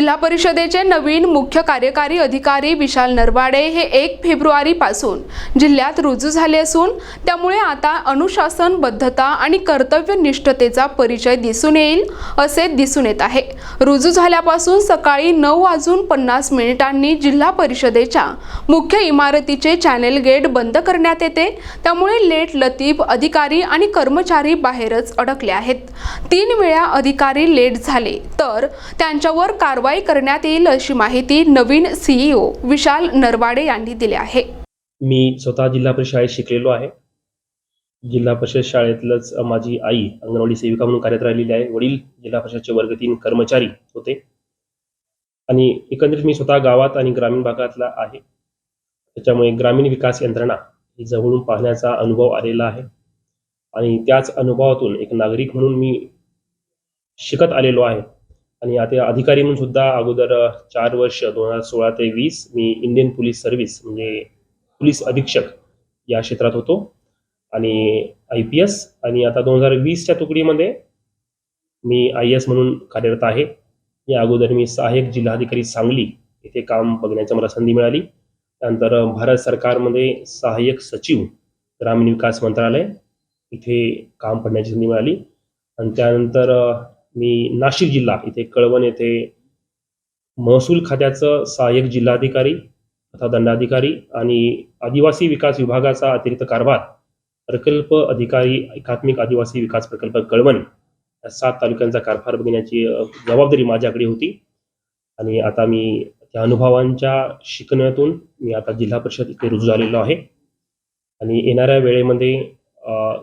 जिल्हा परिषदेचे नवीन मुख्य कार्यकारी अधिकारी विशाल नरवाडे हे 1 फेब्रुवारी पासून जिल्ह्यात रुजू झाले असून त्यामुळे आता अनुशासनबद्धता आणि कर्तव्यनिष्ठतेचा परिचय दिसून येईल असे दिसून येत आहे। रुजू झाल्यापासून सकाळी 9:50 जिल्हा परिषदेच्या मुख्य इमारतीचे चॅनेल गेट बंद करण्यात येते, त्यामुळे लेट लतीफ अधिकारी आणि कर्मचारी बाहेरच अडकले आहेत। 3 वेळा अधिकारी लेट झाले तर त्यांच्यावर कारवाई करण्यात येईल अशी माहिती नवीन सीईओ विशाल नरवाडे यांनी दिली आहे। मी स्वतः जिल्हा परिषद शाळेत शिकलेलो आहे। जिल्हा परिषद शाळेतलंच माझी आई अंगणवाडी सेविका म्हणून कार्यरत राहिलेली आहे। वडील जिल्हा परिषदचे वर्ग 3 कर्मचारी होते आणि एकंदरीत मी स्वतः गावात आणि ग्रामीण भागातला आहे, त्याच्यामुळे ग्रामीण विकास यंत्रणा ही जवळून पाहण्याचा अनुभव आलेला आहे आणि त्याच अनुभवातून एक नागरिक म्हणून मी शिकत आलेलो आहे आणि आता अधिकारी म्हणून सुद्धा अगोदर 4 वर्ष 2016 ते 20 मी इंडियन पोलीस सर्व्हिस म्हणजे पोलीस अधीक्षक या क्षेत्रात होतो आणि IPS आणि आता 2020च्या तुकडीमध्ये मी IS म्हणून कार्यरत आहे। या अगोदर मी सहाय्यक जिल्हाधिकारी सांगली येथे काम बघण्याची मला संधी मिळाली। त्यानंतर भारत सरकारमध्ये सहाय्यक सचिव ग्रामीण विकास मंत्रालय इथे काम पडण्याची संधी मिळाली आणि त्यानंतर मी नाशिक जिल्हा इथे कळवण येथे महसूल खात्याचं सहाय्यक जिल्हाधिकारी तथा दंडाधिकारी आणि आदिवासी विकास विभागाचा अतिरिक्त कारभार प्रकल्प अधिकारी एकात्मिक आदिवासी विकास प्रकल्प कळवण या 7 तालुक्यांचा कारभार बघण्याची जबाबदारी माझ्याकडे होती आणि आता मी त्या अनुभवांच्या शिकण्यातून मी आता जिल्हा परिषद इथे रुजू झालेलो आहे आणि येणाऱ्या वेळेमध्ये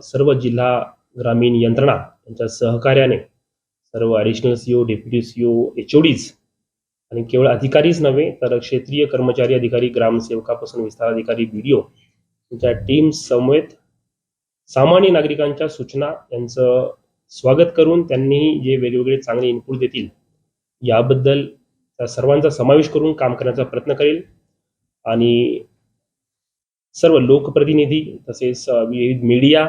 सर्व जिल्हा ग्रामीण यंत्रणा यांच्या सहकार्याने सर्व additional CEO, deputy CEO, HODs आणि केवळ अधिकारीच नव्हे तर क्षेत्रीय कर्मचारी अधिकारी, ग्रामसेवकापासून विस्तार अधिकारी, BDO यांच्या टीम समवेत सामान्य नागरिकांच्या सूचना यांचं स्वागत करून त्यांनी जे वेगवेगळे चांगले इनपुट देतील याबद्दल त्या सर्वांचा समावेश करून काम करण्याचा प्रयत्न करेल आणि सर्व लोकप्रतिनिधी तसेच विविध मीडिया,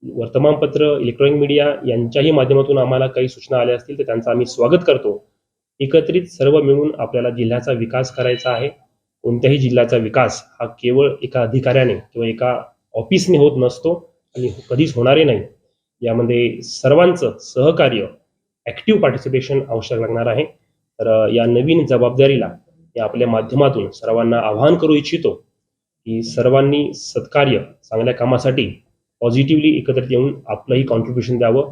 वर्तमानपत्र, इलेक्ट्रॉनिक मीडिया यांच्याही माध्यमातून आम्हाला काही सूचना आल्या असतील तर त्यांचं आम्ही स्वागत करतो। एकत्रित सर्व मिळून आपल्याला जिल्ह्याचा विकास करायचा आहे। कोणत्याही जिल्ह्याचा विकास हा केवळ एका अधिकाऱ्याने किंवा एका ऑफिसने होत नसतो आणि कधीच होणारे नाही। यामध्ये सर्वांचं सहकार्य, ॲक्टिव्ह पार्टिसिपेशन आवश्यक लागणार आहे। तर या नवीन जबाबदारीला या आपल्या माध्यमातून सर्वांना आवाहन करू इच्छितो की सर्वांनी सत्कार्य चांगल्या कामासाठी पॉझिटिव्हली एकत्रित येऊन आपलंही कॉन्ट्रीब्युशन द्यावं।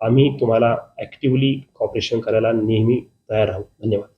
आम्ही तुम्हाला ॲक्टिव्हली कॉपरेशन करायला नेहमी तयार आहोत। धन्यवाद।